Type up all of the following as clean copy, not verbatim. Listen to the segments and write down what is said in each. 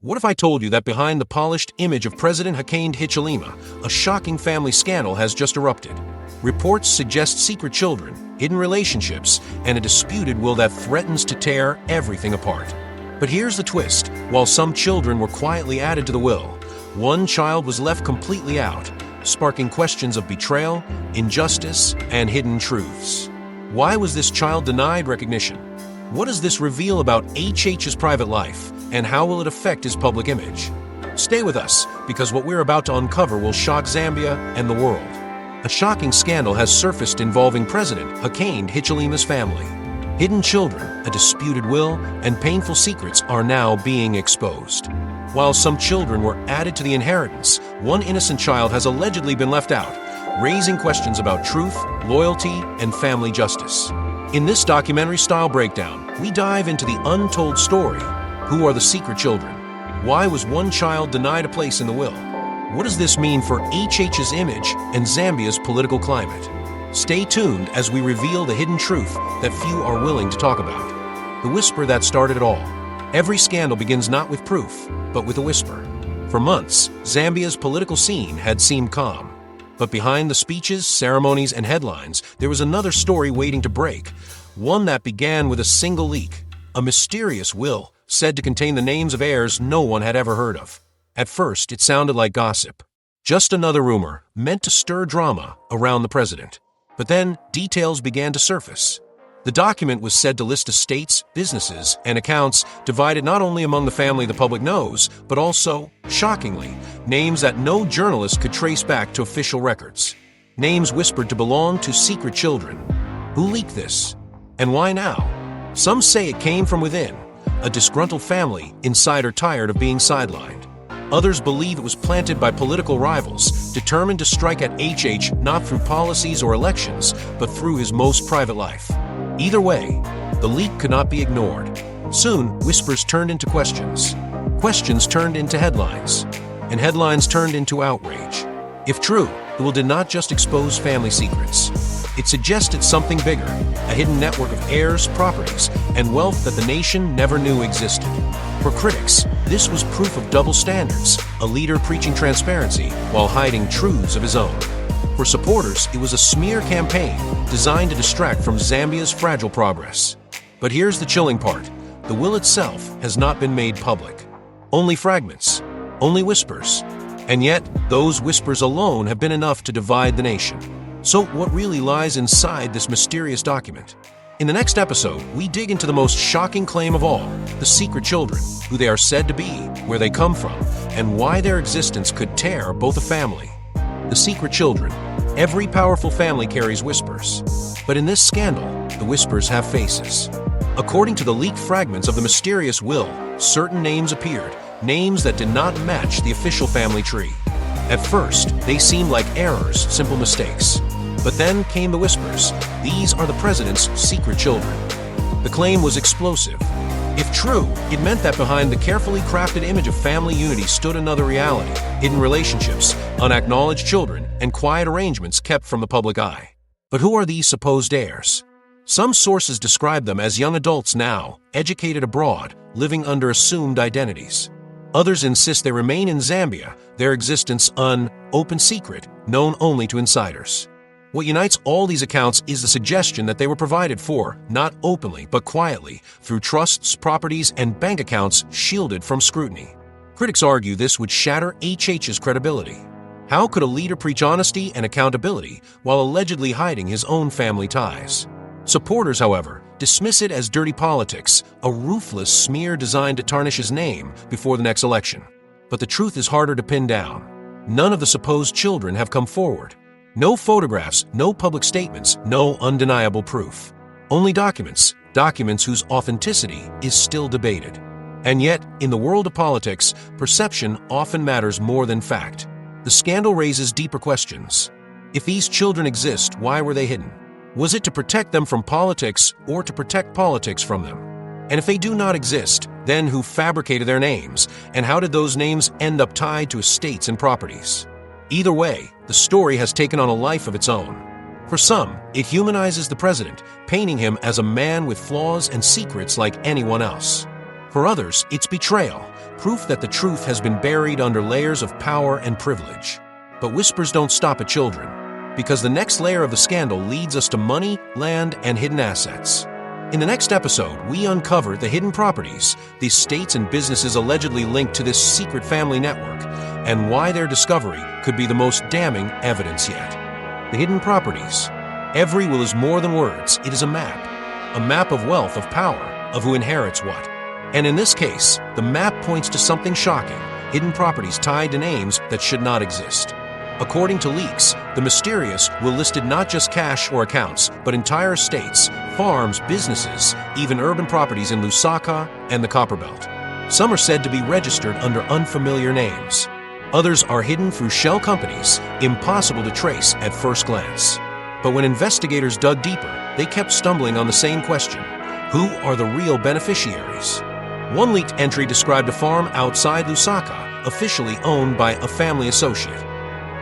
What if I told you that behind the polished image of President Hakainde Hichilema, a shocking family scandal has just erupted? Reports suggest secret children, hidden relationships, and a disputed will that threatens to tear everything apart. But here's the twist. While some children were quietly added to the will, one child was left completely out, sparking questions of betrayal, injustice, and hidden truths. Why was this child denied recognition? What does this reveal about HH's private life, and how will it affect his public image? Stay with us, because what we're about to uncover will shock Zambia and the world. A shocking scandal has surfaced involving President Hakainde Hichilema's family. Hidden children, a disputed will, and painful secrets are now being exposed. While some children were added to the inheritance, one innocent child has allegedly been left out, raising questions about truth, loyalty, and family justice. In this documentary-style breakdown, we dive into the untold story. Who are the secret children? Why was one child denied a place in the will? What does this mean for HH's image and Zambia's political climate? Stay tuned as we reveal the hidden truth that few are willing to talk about. The whisper that started it all. Every scandal begins not with proof, but with a whisper. For months, Zambia's political scene had seemed calm. But behind the speeches, ceremonies, and headlines, there was another story waiting to break. One that began with a single leak. A mysterious will, said to contain the names of heirs no one had ever heard of. At first, it sounded like gossip. Just another rumor, meant to stir drama around the president. But then, details began to surface. The document was said to list estates, businesses, and accounts divided not only among the family the public knows, but also, shockingly, names that no journalist could trace back to official records. Names whispered to belong to secret children. Who leaked this? And why now? Some say it came from within, a disgruntled family, insider tired of being sidelined. Others believe it was planted by political rivals, determined to strike at HH not through policies or elections, but through his most private life. Either way, the leak could not be ignored. Soon, whispers turned into questions. Questions turned into headlines. And headlines turned into outrage. If true, the will did not just expose family secrets. It suggested something bigger, a hidden network of heirs, properties, and wealth that the nation never knew existed. For critics, this was proof of double standards, a leader preaching transparency while hiding truths of his own. For supporters, it was a smear campaign designed to distract from Zambia's fragile progress. But here's the chilling part. The will itself has not been made public. Only fragments, only whispers. And yet, those whispers alone have been enough to divide the nation. So what really lies inside this mysterious document? In the next episode, we dig into the most shocking claim of all, the secret children, who they are said to be, where they come from, and why their existence could tear both a family. The secret children. Every powerful family carries whispers. But in this scandal, the whispers have faces. According to the leaked fragments of the mysterious will, certain names appeared, names that did not match the official family tree. At first, they seemed like errors, simple mistakes. But then came the whispers. These are the president's secret children. The claim was explosive. If true, it meant that behind the carefully crafted image of family unity stood another reality, hidden relationships, unacknowledged children, and quiet arrangements kept from the public eye. But who are these supposed heirs? Some sources describe them as young adults now, educated abroad, living under assumed identities. Others insist they remain in Zambia, their existence an open secret, known only to insiders. What unites all these accounts is the suggestion that they were provided for, not openly but quietly, through trusts, properties, and bank accounts shielded from scrutiny. Critics argue this would shatter HH's credibility. How could a leader preach honesty and accountability while allegedly hiding his own family ties? Supporters, however, dismiss it as dirty politics, a ruthless smear designed to tarnish his name before the next election. But the truth is harder to pin down. None of the supposed children have come forward. No photographs, no public statements, no undeniable proof. Only documents whose authenticity is still debated. And yet, in the world of politics, perception often matters more than fact. The scandal raises deeper questions. If these children exist, why were they hidden? Was it to protect them from politics or to protect politics from them? And if they do not exist, then who fabricated their names? And how did those names end up tied to estates and properties? Either way, the story has taken on a life of its own. For some, it humanizes the president, painting him as a man with flaws and secrets like anyone else. For others, it's betrayal, proof that the truth has been buried under layers of power and privilege. But whispers don't stop at children, because the next layer of the scandal leads us to money, land, and hidden assets. In the next episode, we uncover the hidden properties, the estates and businesses allegedly linked to this secret family network, and why their discovery could be the most damning evidence yet. The hidden properties. Every will is more than words, it is a map of wealth, of power, of who inherits what. And in this case, the map points to something shocking, hidden properties tied to names that should not exist. According to leaks, the mysterious will listed not just cash or accounts, but entire estates, farms, businesses, even urban properties in Lusaka and the Copperbelt. Some are said to be registered under unfamiliar names. Others are hidden through shell companies, impossible to trace at first glance. But when investigators dug deeper, they kept stumbling on the same question: who are the real beneficiaries? One leaked entry described a farm outside Lusaka, officially owned by a family associate.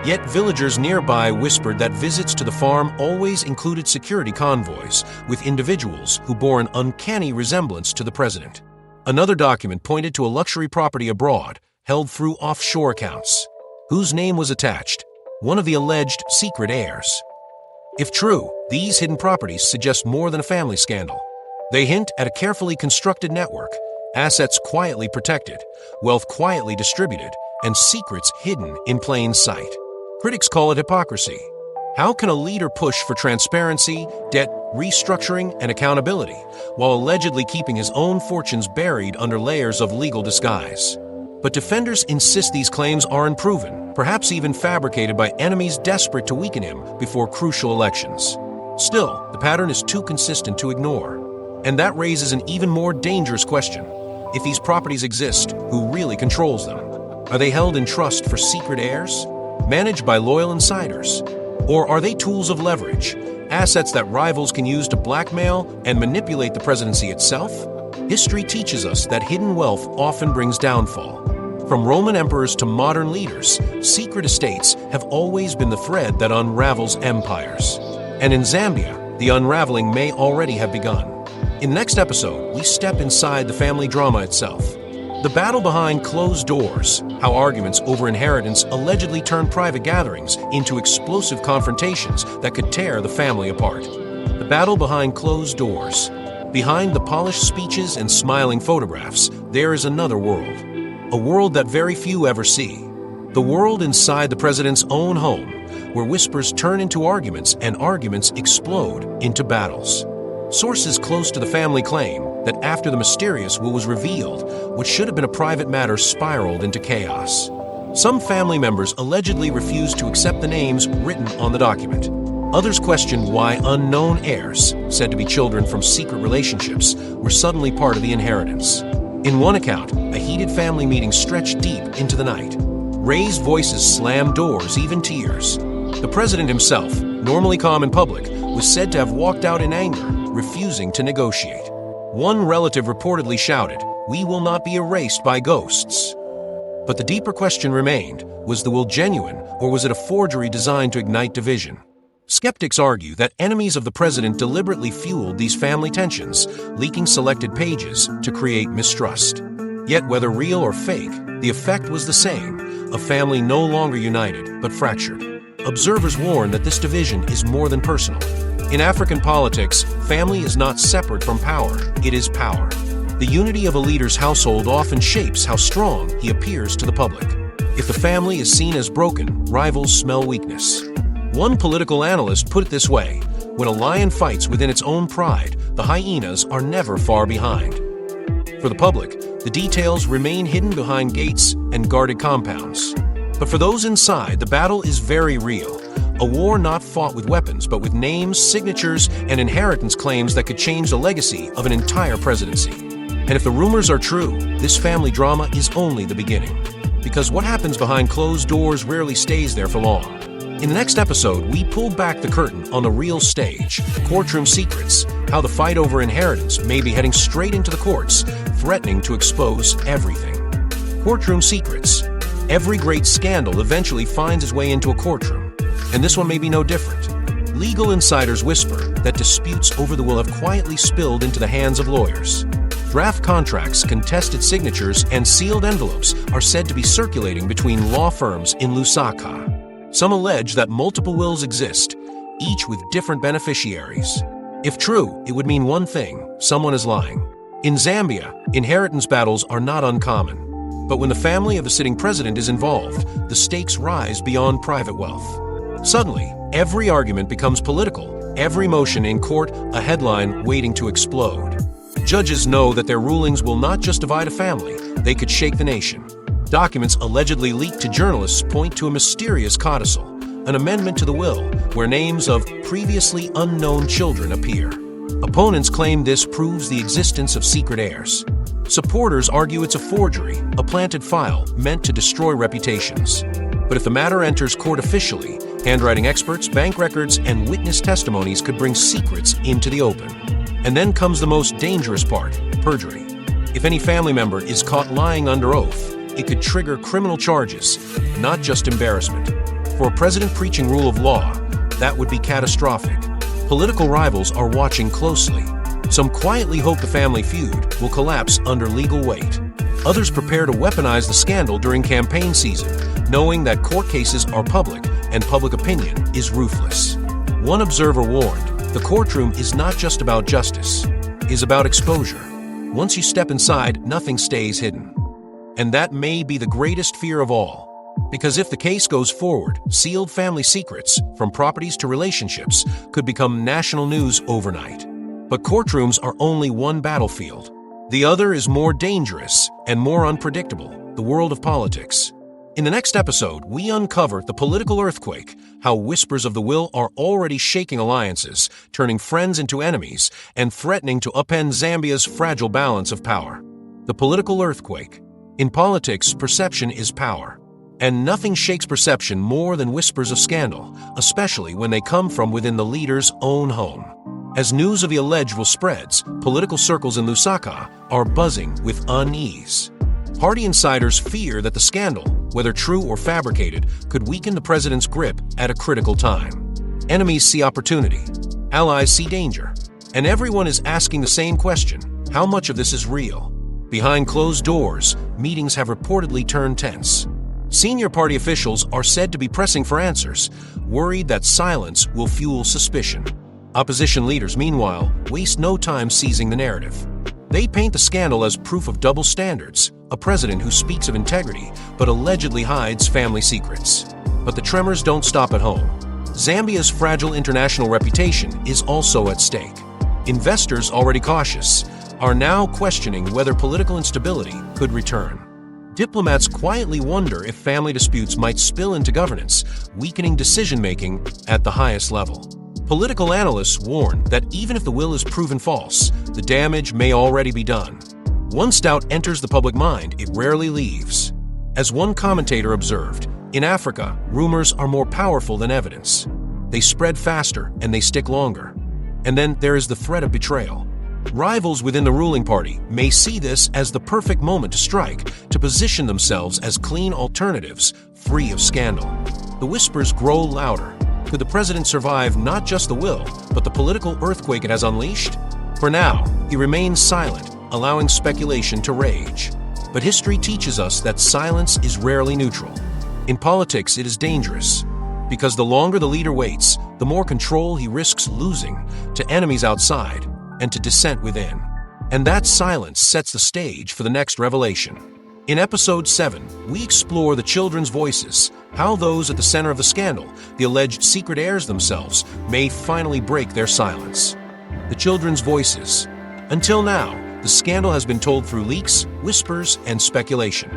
Yet villagers nearby whispered that visits to the farm always included security convoys with individuals who bore an uncanny resemblance to the president. Another document pointed to a luxury property abroad, held through offshore accounts. Whose name was attached? One of the alleged secret heirs. If true, these hidden properties suggest more than a family scandal. They hint at a carefully constructed network, assets quietly protected, wealth quietly distributed, and secrets hidden in plain sight. Critics call it hypocrisy. How can a leader push for transparency, debt restructuring, and accountability, while allegedly keeping his own fortunes buried under layers of legal disguise? But defenders insist these claims are unproven, perhaps even fabricated by enemies desperate to weaken him before crucial elections. Still, the pattern is too consistent to ignore. And that raises an even more dangerous question. If these properties exist, who really controls them? Are they held in trust for secret heirs? Managed by loyal insiders? Or are they tools of leverage, assets that rivals can use to blackmail and manipulate the presidency itself? History teaches us that hidden wealth often brings downfall. From Roman emperors to modern leaders, secret estates have always been the thread that unravels empires. And in Zambia, the unraveling may already have begun. In the next episode, we step inside the family drama itself. The battle behind closed doors, how arguments over inheritance allegedly turned private gatherings into explosive confrontations that could tear the family apart. The battle behind closed doors. Behind the polished speeches and smiling photographs, there is another world. A world that very few ever see. The world inside the president's own home, where whispers turn into arguments and arguments explode into battles. Sources close to the family claim that after the mysterious will was revealed, what should have been a private matter spiraled into chaos. Some family members allegedly refused to accept the names written on the document. Others questioned why unknown heirs, said to be children from secret relationships, were suddenly part of the inheritance. In one account, a heated family meeting stretched deep into the night. Raised voices slammed doors, even tears. The president himself, normally calm in public, was said to have walked out in anger, refusing to negotiate. One relative reportedly shouted, "We will not be erased by ghosts." But the deeper question remained, was the will genuine, or was it a forgery designed to ignite division? Skeptics argue that enemies of the president deliberately fueled these family tensions, leaking selected pages to create mistrust. Yet whether real or fake, the effect was the same, a family no longer united, but fractured. Observers warn that this division is more than personal. In African politics, family is not separate from power, it is power. The unity of a leader's household often shapes how strong he appears to the public. If the family is seen as broken, rivals smell weakness. One political analyst put it this way: when a lion fights within its own pride, the hyenas are never far behind. For the public, the details remain hidden behind gates and guarded compounds. But for those inside, the battle is very real. A war not fought with weapons, but with names, signatures, and inheritance claims that could change the legacy of an entire presidency. And if the rumors are true, this family drama is only the beginning. Because what happens behind closed doors rarely stays there for long. In the next episode, we pull back the curtain on the real stage, Courtroom Secrets, how the fight over inheritance may be heading straight into the courts, threatening to expose everything. Courtroom Secrets. Every great scandal eventually finds its way into a courtroom, and this one may be no different. Legal insiders whisper that disputes over the will have quietly spilled into the hands of lawyers. Draft contracts, contested signatures, and sealed envelopes are said to be circulating between law firms in Lusaka. Some allege that multiple wills exist, each with different beneficiaries. If true, it would mean one thing: someone is lying. In Zambia, inheritance battles are not uncommon. But when the family of the sitting president is involved, the stakes rise beyond private wealth. Suddenly, every argument becomes political, every motion in court a headline waiting to explode. Judges know that their rulings will not just divide a family, they could shake the nation. Documents allegedly leaked to journalists point to a mysterious codicil, an amendment to the will where names of previously unknown children appear. Opponents claim this proves the existence of secret heirs. Supporters argue it's a forgery, a planted file meant to destroy reputations. But if the matter enters court officially, handwriting experts, bank records, and witness testimonies could bring secrets into the open. And then comes the most dangerous part: perjury. If any family member is caught lying under oath, it could trigger criminal charges, not just embarrassment. For a president preaching rule of law, that would be catastrophic. Political rivals are watching closely. Some quietly hope the family feud will collapse under legal weight. Others prepare to weaponize the scandal during campaign season, knowing that court cases are public and public opinion is ruthless. One observer warned, the courtroom is not just about justice, it is about exposure. Once you step inside, nothing stays hidden. And that may be the greatest fear of all. Because if the case goes forward, sealed family secrets, from properties to relationships, could become national news overnight. But courtrooms are only one battlefield. The other is more dangerous and more unpredictable: the world of politics. In the next episode, we uncover the political earthquake, how whispers of the will are already shaking alliances, turning friends into enemies, and threatening to upend Zambia's fragile balance of power. The political earthquake. In politics, perception is power. And nothing shakes perception more than whispers of scandal, especially when they come from within the leader's own home. As news of the alleged will spreads, political circles in Lusaka are buzzing with unease. Party insiders fear that the scandal, whether true or fabricated, could weaken the president's grip at a critical time. Enemies see opportunity, allies see danger, and everyone is asking the same question: how much of this is real? Behind closed doors, meetings have reportedly turned tense. Senior party officials are said to be pressing for answers, worried that silence will fuel suspicion. Opposition leaders, meanwhile, waste no time seizing the narrative. They paint the scandal as proof of double standards, a president who speaks of integrity but allegedly hides family secrets. But the tremors don't stop at home. Zambia's fragile international reputation is also at stake. Investors, already cautious, are now questioning whether political instability could return. Diplomats quietly wonder if family disputes might spill into governance, weakening decision-making at the highest level. Political analysts warn that even if the will is proven false, the damage may already be done. Once doubt enters the public mind, it rarely leaves. As one commentator observed, in Africa, rumors are more powerful than evidence. They spread faster and they stick longer. And then there is the threat of betrayal. Rivals within the ruling party may see this as the perfect moment to strike, to position themselves as clean alternatives, free of scandal. The whispers grow louder. Could the president survive not just the will, but the political earthquake it has unleashed? For now, he remains silent, allowing speculation to rage. But history teaches us that silence is rarely neutral. In politics, it is dangerous, because the longer the leader waits, the more control he risks losing to enemies outside and to dissent within. And that silence sets the stage for the next revelation. In Episode 7, we explore the children's voices, how those at the center of the scandal, the alleged secret heirs themselves, may finally break their silence. The children's voices. Until now, the scandal has been told through leaks, whispers, and speculation.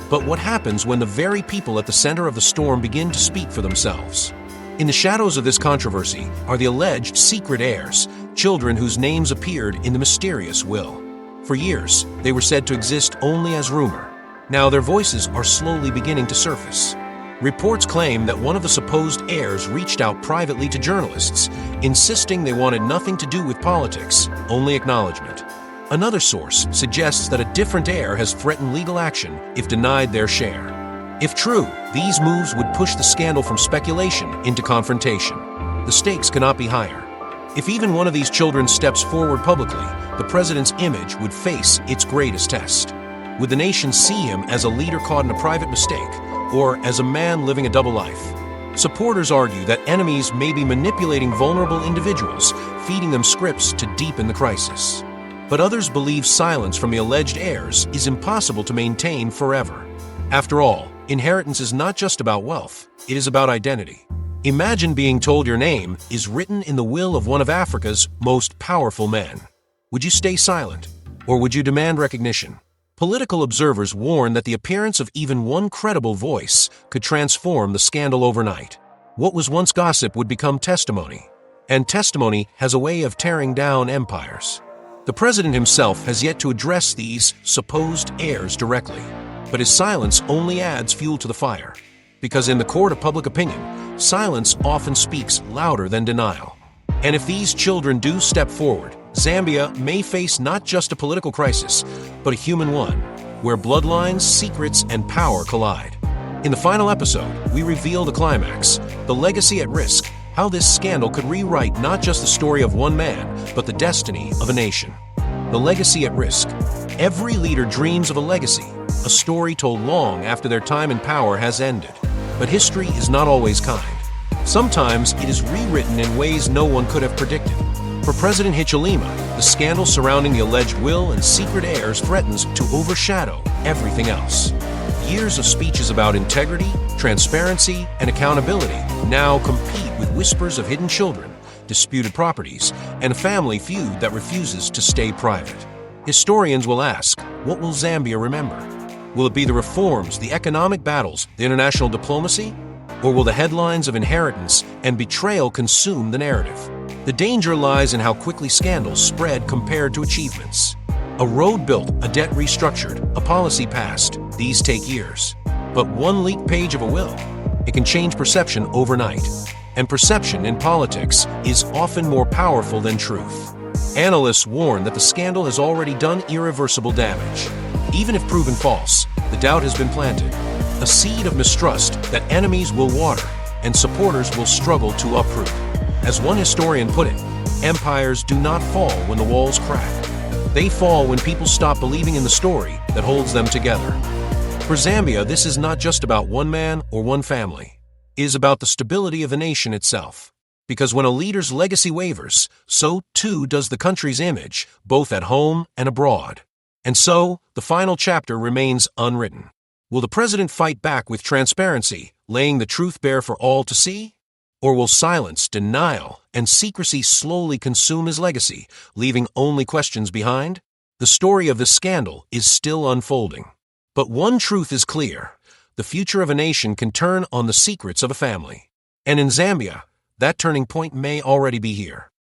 But what happens when the very people at the center of the storm begin to speak for themselves? In the shadows of this controversy are the alleged secret heirs, children whose names appeared in the mysterious will. For years, they were said to exist only as rumor. Now their voices are slowly beginning to surface. Reports claim that one of the supposed heirs reached out privately to journalists, insisting they wanted nothing to do with politics, only acknowledgement. Another source suggests that a different heir has threatened legal action if denied their share. If true, these moves would push the scandal from speculation into confrontation. The stakes cannot be higher. If even one of these children steps forward publicly, the president's image would face its greatest test. Would the nation see him as a leader caught in a private mistake, or as a man living a double life? Supporters argue that enemies may be manipulating vulnerable individuals, feeding them scripts to deepen the crisis. But others believe silence from the alleged heirs is impossible to maintain forever. After all, inheritance is not just about wealth, it is about identity. Imagine being told your name is written in the will of one of Africa's most powerful men. Would you stay silent, or would you demand recognition? Political observers warn that the appearance of even one credible voice could transform the scandal overnight. What was once gossip would become testimony, and testimony has a way of tearing down empires. The president himself has yet to address these supposed heirs directly, but his silence only adds fuel to the fire, because in the court of public opinion, silence often speaks louder than denial. And if these children do step forward, Zambia may face not just a political crisis, but a human one, where bloodlines, secrets, and power collide. In the final episode, we reveal the climax, the legacy at risk, how this scandal could rewrite not just the story of one man, but the destiny of a nation. The legacy at risk. Every leader dreams of a legacy, a story told long after their time in power has ended. But history is not always kind. Sometimes it is rewritten in ways no one could have predicted. For President Hichilema, the scandal surrounding the alleged will and secret heirs threatens to overshadow everything else. Years of speeches about integrity, transparency, and accountability now compete with whispers of hidden children, disputed properties, and a family feud that refuses to stay private. Historians will ask, what will Zambia remember? Will it be the reforms, the economic battles, the international diplomacy? Or will the headlines of inheritance and betrayal consume the narrative? The danger lies in how quickly scandals spread compared to achievements. A road built, a debt restructured, a policy passed. These take years. But one leaked page of a will, it can change perception overnight. And perception in politics is often more powerful than truth. Analysts warn that the scandal has already done irreversible damage. Even if proven false, the doubt has been planted. A seed of mistrust that enemies will water and supporters will struggle to uproot. As one historian put it, empires do not fall when the walls crack. They fall when people stop believing in the story that holds them together. For Zambia, this is not just about one man or one family. It is about the stability of the nation itself. Because when a leader's legacy wavers, so too does the country's image, both at home and abroad. And so, the final chapter remains unwritten. Will the president fight back with transparency, laying the truth bare for all to see? Or will silence, denial, and secrecy slowly consume his legacy, leaving only questions behind? The story of this scandal is still unfolding. But one truth is clear. The future of a nation can turn on the secrets of a family. And in Zambia, that turning point may already be here.